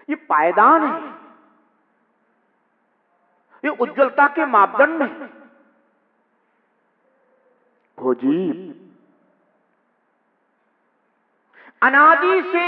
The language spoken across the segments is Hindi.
ये पायदान है, ये उज्ज्वलता के मापदंड है। भोजीप, अनादि से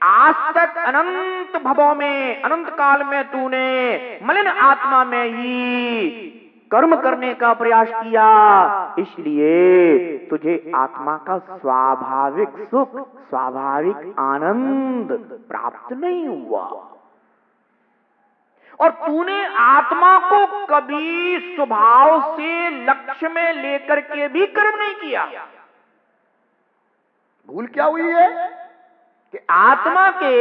आज तक अनंत भवों में, अनंत काल में तूने मलिन आत्मा में ही कर्म करने का प्रयास किया, इसलिए तुझे आत्मा का स्वाभाविक सुख, स्वाभाविक आनंद प्राप्त नहीं हुआ। और तूने आत्मा को कभी स्वभाव से लक्ष्य में लेकर के भी कर्म नहीं किया। भूल क्या हुई है कि आत्मा के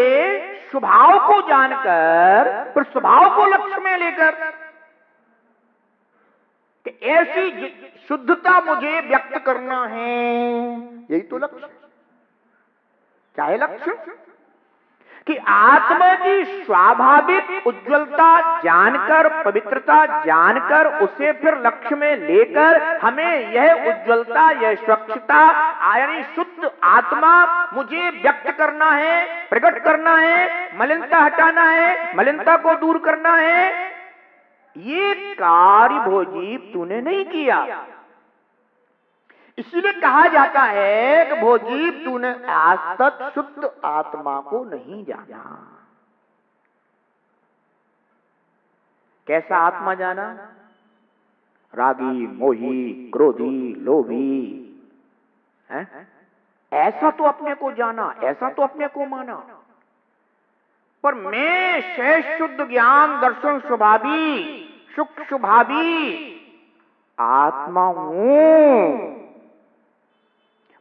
स्वभाव को जानकर फिर स्वभाव को लक्ष्य में लेकर कि ऐसी शुद्धता मुझे व्यक्त करना है, यही तो लक्ष्य है। क्या है लक्ष्य? कि आत्मा की स्वाभाविक उज्ज्वलता जानकर, पवित्रता जानकर उसे फिर लक्ष्य में लेकर हमें यह उज्ज्वलता, यह स्वच्छता यानी शुद्ध आत्मा मुझे व्यक्त करना है, प्रकट करना है, मलिनता हटाना है, मलिनता को दूर करना है। ये कार्य भोजीप तूने नहीं किया। इसीलिए कहा जाता है कि भोजीप तूने आज तक शुद्ध आत्मा को नहीं जाना। कैसा आत्मा जाना? रागी, मोही, क्रोधी, लोभी है? ऐसा तो अपने को जाना, ऐसा तो अपने को माना। पर मैं शेष शुद्ध ज्ञान दर्शन स्वभावी, सुख स्वभावी आत्मा हूं।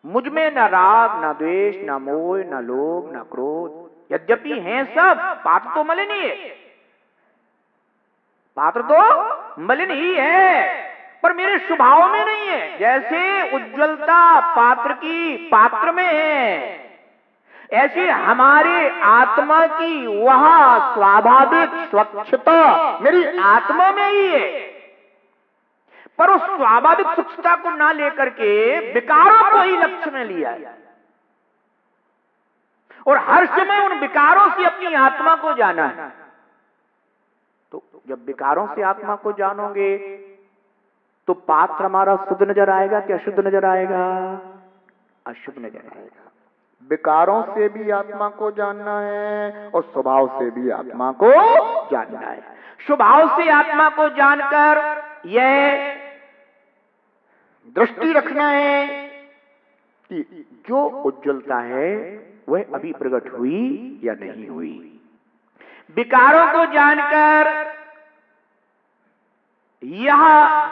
मुझ में न राग, न द्वेष, न मोह, न लोभ, न क्रोध। यद्यपि हैं सब, पात्र तो मलिन ही है, पात्र तो मलिन ही है, पर मेरे स्वभाव में नहीं है। जैसे उज्ज्वलता पात्र की पात्र में है, ऐसी हमारे आत्मा की वह स्वाभाविक स्वच्छता मेरी आत्मा में ही है। पर उस स्वाभाविक स्वच्छता को ना लेकर के विकारों को ही लक्ष्य में लिया है और हर समय उन विकारों से अपनी आत्मा को जाना है। तो जब विकारों से आत्मा को जानोगे तो पात्र हमारा शुद्ध नजर आएगा कि अशुद्ध नजर आएगा? अशुद्ध नजर आएगा। विकारों से भी आत्मा को जानना है और स्वभाव से भी आत्मा को जानना है। स्वभाव से आत्मा को जानकर यह दृष्टि रखना है कि जो उज्ज्वलता है वह अभी प्रकट हुई या नहीं हुई। विकारों को जानकर यह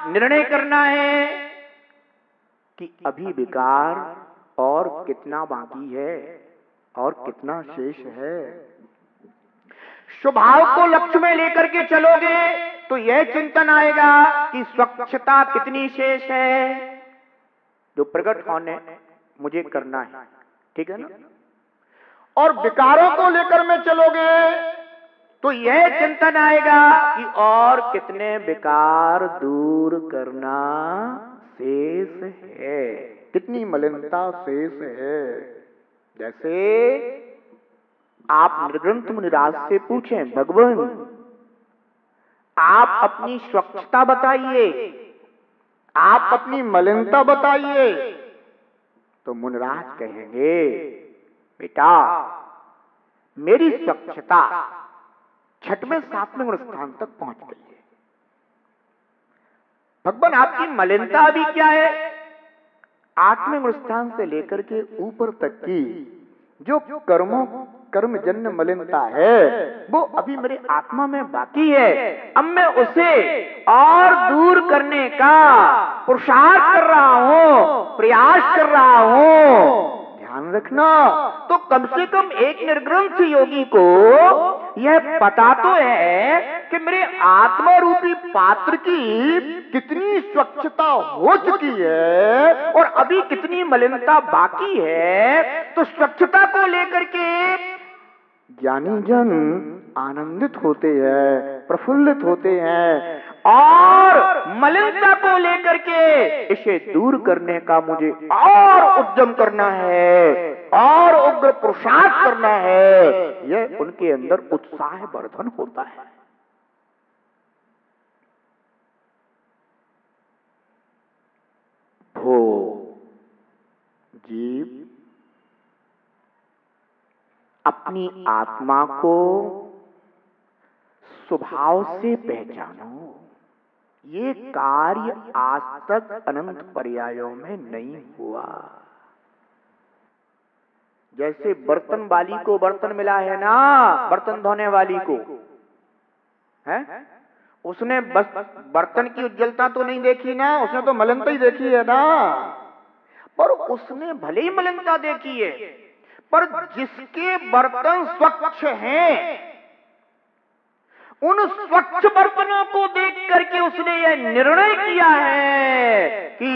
निर्णय करना है कि अभी विकार और कितना बाकी है और कितना शेष है। स्वभाव को लक्ष्य में लेकर के चलोगे तो यह चिंतन आएगा कि स्वच्छता कितनी शेष है जो प्रकट होने मुझे करना है, ठीक है ना। और विकारों को लेकर में चलोगे तो यह चिंतन आएगा कि और कितने विकार दूर करना शेष है, कितनी मलिनता शेष है। जैसे आप निर्ग्रंथ मुनिराज से पूछें, भगवान आप अपनी स्वच्छता बताइए, आप अपनी मलिनता बताइए, तो मुनिराज कहेंगे बेटा मेरी स्वच्छता 6वें 7वें गुण स्थान तक पहुंच गई है। भगवान आपकी मलिनता अभी क्या है? 8वें गुण स्थान से लेकर के ऊपर तक की जो कर्मजन्य मलिनता है वो अभी मेरे आत्मा में बाकी है। अब मैं उसे और दूर करने का पुरुषार्थ कर रहा हूं, प्रयास कर रहा हूं। ध्यान रखना, तो कम से कम एक निर्ग्रंथ योगी को यह पता तो है कि मेरे आत्मा रूपी पात्र की कितनी स्वच्छता हो चुकी है और अभी कितनी मलिनता बाकी है। तो स्वच्छता को लेकर के ज्ञानी जन आनंदित होते हैं, प्रफुल्लित होते हैं, और मलिनता को लेकर के इसे दूर करने का मुझे और उद्यम करना है। और उग्र पुरुषार्थ करना है, यह उनके अंदर उत्साह वर्धन होता है। वो जीव अपनी आत्मा को स्वभाव से पहचानो। ये कार्य आज तक अनंत पर्यायों में नहीं हुआ। जैसे बर्तन वाली को बर्तन मिला है ना, बर्तन धोने वाली को है, उसने बस बर्तन की उज्जवलता तो नहीं देखी ना, उसने तो मलिनता ही देखी है ना। पर उसने भले ही मलिनता देखी है, पर जिसके बर्तन स्वच्छ हैं, उन स्वच्छ बर्तनों को देख करके उसने यह निर्णय किया है कि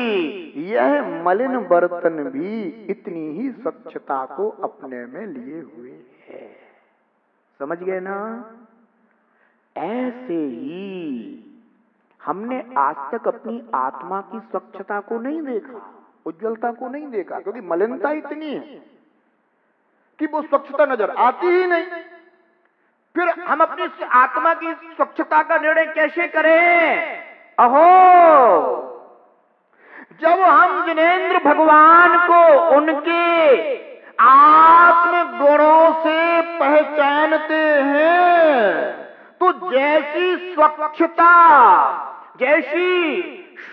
यह मलिन बर्तन भी इतनी ही स्वच्छता को अपने में लिए हुए है। समझ गए ना? ऐसे ही हमने आज तक अपनी आत्मा की स्वच्छता को नहीं देखा, उज्ज्वलता को नहीं देखा, क्योंकि मलिनता इतनी है कि वो स्वच्छता नजर आती ही नहीं। फिर हम अपनी आत्मा की स्वच्छता का निर्णय कैसे करें? अहो, जब हम जिनेंद्र भगवान को उनके आत्म गुणों से पहचानते हैं, तो जैसी स्वच्छता, जैसी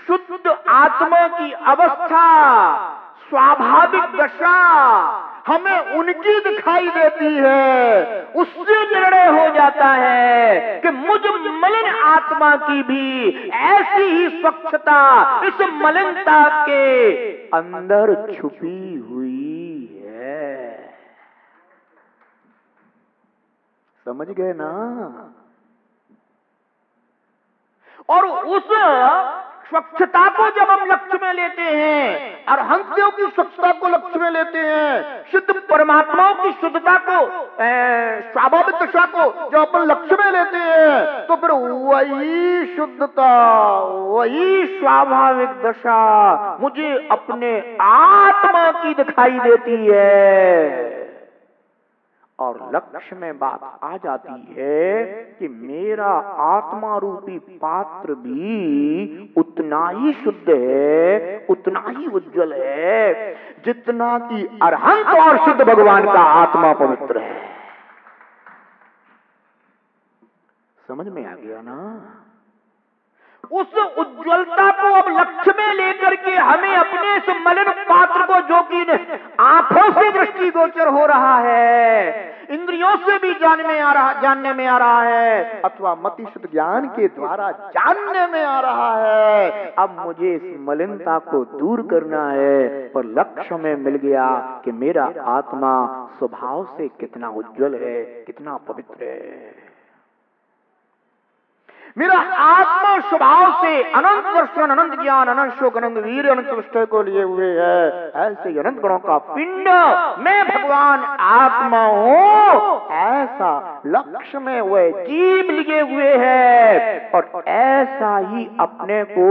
शुद्ध आत्मा की अवस्था, स्वाभाविक दशा हमें उनकी दिखाई देती है, उससे निर्णय हो जाता है कि मुझ मलिन आत्मा की भी ऐसी ही स्वच्छता इस मलिनता के अंदर छुपी हुई है। समझ गए ना? और उस स्वच्छता को जब हम लक्ष्य में लेते हैं, अरहंतों की स्वच्छता को लक्ष्य में लेते हैं, शुद्ध परमात्माओं की शुद्धता को, स्वाभाविक दशा को जब अपन लक्ष्य में लेते हैं, तो फिर वही शुद्धता, वही स्वाभाविक दशा मुझे अपने आत्मा की दिखाई देती है। और लक्ष्य में बात आ जाती है कि मेरा आत्मा रूपी पात्र भी उतना ही शुद्ध है, उतना ही उज्जवल है, जितना कि अरहंत और शुद्ध भगवान का आत्मा पवित्र है। समझ में आ गया ना? उस उज्ज्वलता को अब लक्ष्य में लेकर के हमें अपने इस मलिन पात्र को, जो कि आंखों से दृष्टिगोचर हो रहा है, इंद्रियों से भी जानने में आ रहा है, अथवा मति शुद्ध ज्ञान के द्वारा जानने में आ रहा है, अब मुझे इस मलिनता को दूर करना है। पर लक्ष्य में मिल गया कि मेरा आत्मा स्वभाव से कितना उज्जवल है, कितना पवित्र है। मेरा आत्मा स्वभाव से अनंत दर्शन, अनंत ज्ञान, अनंत शोक, अनंत वीर, अनंत विष्ठा को लिए हुए है। ऐसे अनंत गुणों का पिंड मैं भगवान आत्मा हूँ, ऐसा लक्ष्य में वह जीव लिए हुए है। और ऐसा ही अपने को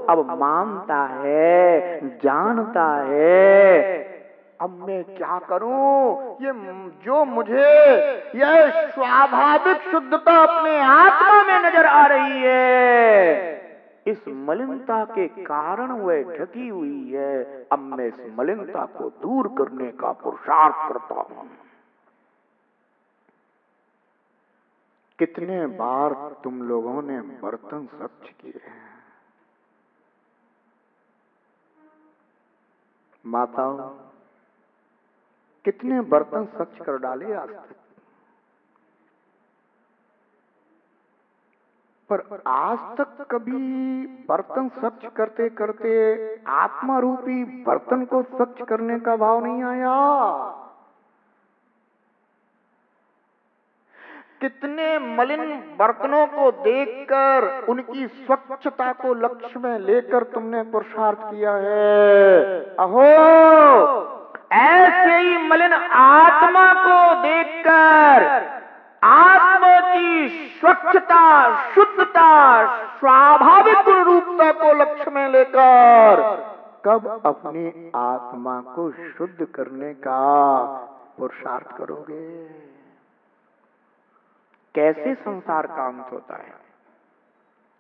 अब मानता है, जानता है। अब मैं क्या करूं? ये जो मुझे यह स्वाभाविक शुद्धता अपने आत्मा में नजर आ रही है, इस मलिनता के कारण वह ढकी हुई है। अब मैं इस मलिनता को दूर करने का पुरुषार्थ करता हूं। कितने बार तुम लोगों ने बर्तन स्वच्छ किए हैं? माताओं, कितने बर्तन स्वच्छ कर डाले आज तक? पर आज तक कभी बर्तन स्वच्छ करते करते आत्मा रूपी बर्तन को स्वच्छ करने का भाव नहीं आया? कितने मलिन बर्तनों को देखकर उनकी स्वच्छता को लक्ष्य में लेकर तुमने पुरुषार्थ किया है। अहो, ऐसे ही मलिन आत्मा को देखकर आत्मा की स्वच्छता, शुद्धता, स्वाभाविक गुण रूपता को लक्ष्य में लेकर कब अपनी आत्मा को शुद्ध करने का पुरुषार्थ करोगे? कैसे संसार का अंत होता है?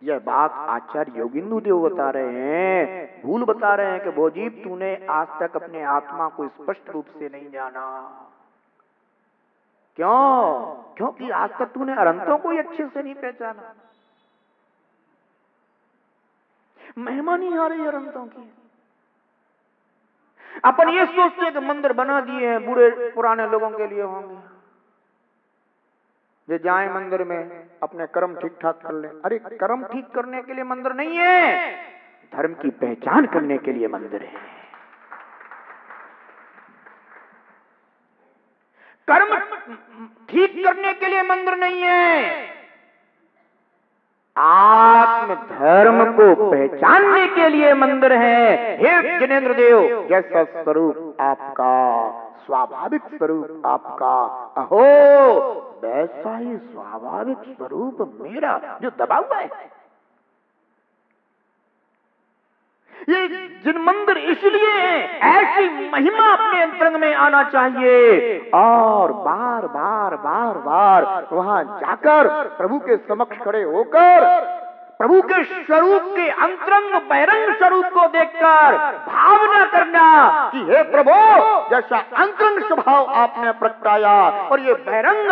यह बात आचार्य योगिंदु देव बता रहे हैं, भूल बता रहे हैं कि भोजीब तूने आज तक अपने आत्मा को स्पष्ट रूप से नहीं जाना। क्यों? क्योंकि आज तक तूने अनंतों को ही अच्छे से नहीं पहचाना। महिमा नहीं आ रही अनंतों की। अपन ये सोचते हैं कि मंदिर बना दिए हैं, बूढ़े पुराने लोगों के लिए होंगे, ये जाएं मंदिर में अपने कर्म ठीक ठाक कर लें। अरे कर्म ठीक करने के लिए मंदिर नहीं है, धर्म की पहचान करने के लिए मंदिर है। कर्म ठीक करने के लिए मंदिर नहीं है, आत्म धर्म को पहचानने के लिए मंदिर है। हे जिनेंद्र देव, जैसा स्वरूप आपका, स्वाभाविक स्वरूप आपका, अहो वैसा ही स्वाभाविक स्वरूप मेरा जो दबा हुआ है। ये जिन मंदिर इसलिए है, ऐसी महिमा अपने अंतरंग में आना चाहिए और बार बार बार बार वहां जाकर प्रभु के समक्ष खड़े होकर प्रभु के स्वरूप के अंतरंग बहिरंग स्वरूप को देखकर भावना करना कि हे प्रभु, जैसा अंतरंग स्वभाव आपने प्रगटाया और ये बहिरंग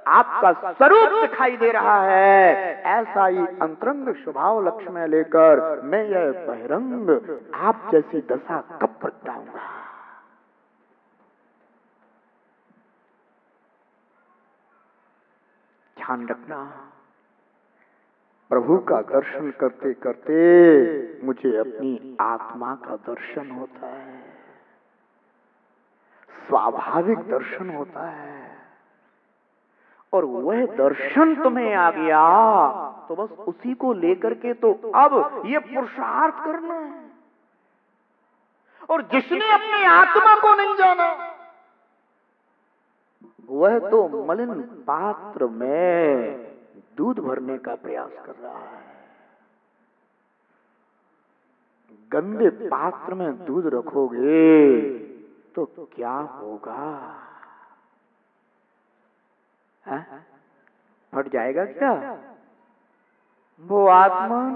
आपका स्वरूप दिखाई दे रहा है, ऐसा ही अंतरंग स्वभाव लक्ष्य में लेकर मैं यह बहिरंग आप जैसी दशा कब प्रगटाऊंगा। ध्यान रखना, प्रभु का दर्शन करते करते मुझे अपनी आत्मा का दर्शन होता है, स्वाभाविक दर्शन होता है। और वह दर्शन तुम्हें आ गया तो बस उसी को लेकर के तो अब ये पुरुषार्थ करना है। और जिसने अपनी आत्मा को नहीं जाना वह तो मलिन पात्र में दूध भरने का प्रयास कर रहा है। गंदे पात्र में दूध रखोगे तो क्या होगा? फट जाएगा क्या? वो आत्मन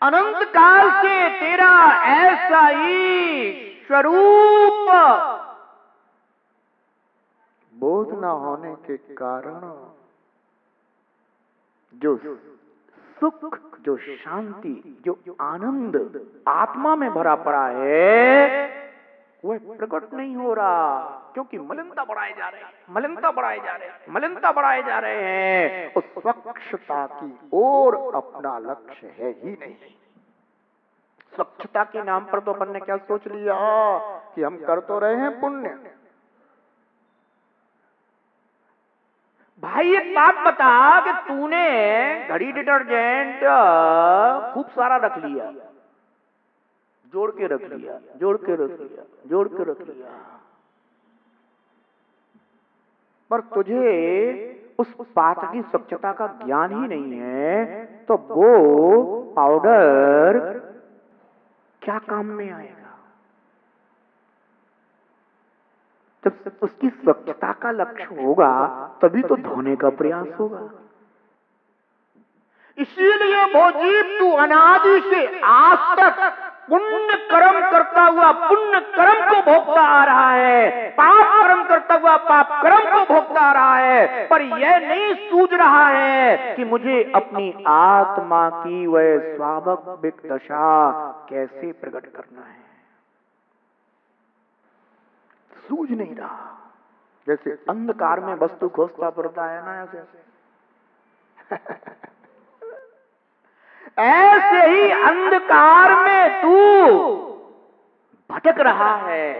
अनंत काल से तेरा ऐसा ही स्वरूप बोध न होने के कारण जो सुख, जो शांति, जो आनंद आत्मा में भरा पड़ा है वह प्रकट नहीं हो रहा, क्योंकि मलिनता बढ़ाए जा रहे हैं, मलिनता बढ़ाए जा रहे हैं, मलिनता बढ़ाए जा रहे हैं। उस स्वच्छता की ओर अपना लक्ष्य है ही नहीं। स्वच्छता के नाम पर तो अपन ने क्या सोच लिया कि हम कर तो रहे हैं पुण्य। भाई एक बात बता कि तूने घड़ी डिटर्जेंट खूब सारा रख लिया, जोड़ के रख लिया, जोड़ के रख लिया, जोड़ के रख लिया, पर तुझे उस पात्र की स्वच्छता का ज्ञान ही नहीं है, तो वो पाउडर क्या काम में आएगा? जब उसकी स्वच्छता का लक्ष्य होगा तभी तो धोने का प्रयास होगा। इसीलिए भोजीब तू अनादि से आज तक पुण्य कर्म करता हुआ पुण्य कर्म को भोगता आ रहा है, पाप कर्म करता हुआ पाप कर्म को भोगता आ रहा है, पर यह नहीं सूझ रहा है कि मुझे अपनी आत्मा की वह स्वाभाविक दशा कैसे प्रकट करना है। सूझ नहीं रहा। जैसे अंधकार में वस्तु खोजता फिरता है ना, ऐसे ही अंधकार में तू भटक रहा है,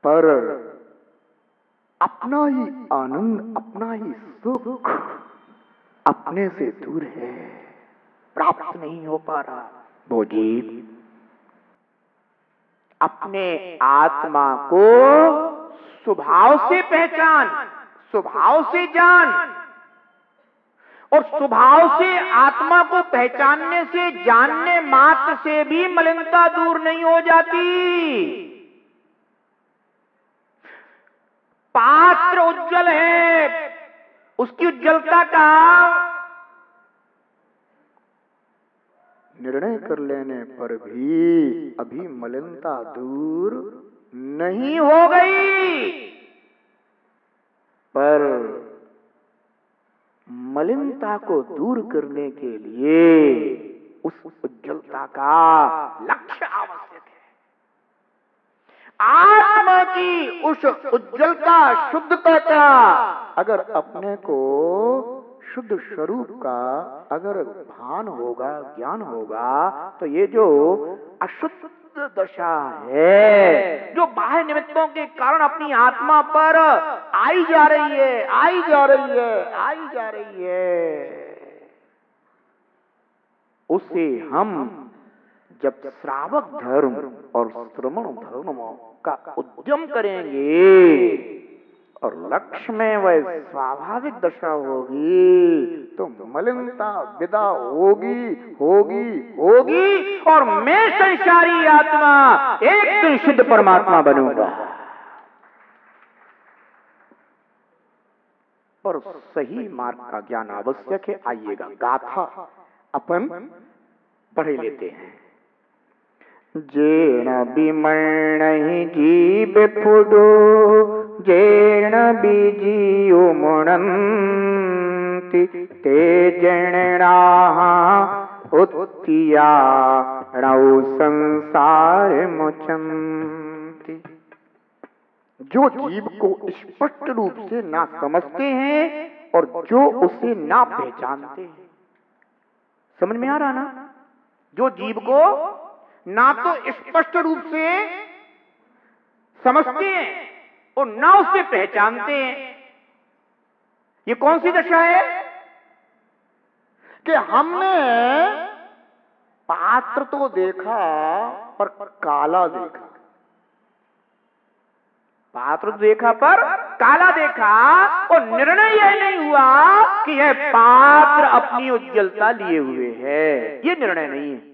पर अपना ही आनंद, अपना ही सुख अपने से दूर है, प्राप्त नहीं हो पा रहा। भोजीब अपने आत्मा को स्वभाव से पहचान, स्वभाव से जान, और स्वभाव से आत्मा को पहचानने से, जानने मात्र से भी मलिनता दूर नहीं हो जाती। पात्र उज्जवल है, उसकी उज्जवलता का निर्णय कर लेने पर भी अभी मलिनता दूर नहीं हो गई, पर मलिनता को दूर करने के लिए उस उज्जवलता का लक्ष्य आवश्यक है। आत्मा की उस उज्जवलता, शुद्धता का अगर अपने को शुद्ध स्वरूप का अगर भान होगा, ज्ञान होगा, तो ये जो अशुद्ध दशा है, जो बाह्य निमित्तों के कारण अपनी आत्मा पर आई जा रही है, आई जा रही है, आई जा रही है, उसे हम जब श्रावक धर्म और श्रवण धर्म का उद्यम करेंगे और लक्ष्य में वह स्वाभाविक दशा होगी, तो मलिनता विदा होगी, होगी, होगी, और मैं संसारी आत्मा एक दिन शुद्ध परमात्मा बनूंगा। पर सही मार्ग का ज्ञान आवश्यक है। आइएगा गाथा अपन पढ़ लेते हैं। जेण बिमणहि जीव फुडो, जेण बीजियो मुणंति, ते जणनाः उत्तिया णौ संसार मुचंति। जो जीव को स्पष्ट रूप से ना समझते हैं और जो उसे ना पहचानते हैं। समझ में आ रहा ना? जो जीव को ना तो स्पष्ट रूप से समझते हैं और ना उसे पहचानते हैं, ये कौन सी दशा है? कि हमने पात्र तो देखा पर काला देखा, पात्र देखा पर काला देखा, और निर्णय यह नहीं हुआ कि यह पात्र अपनी उज्जवलता लिए हुए है, ये निर्णय नहीं है।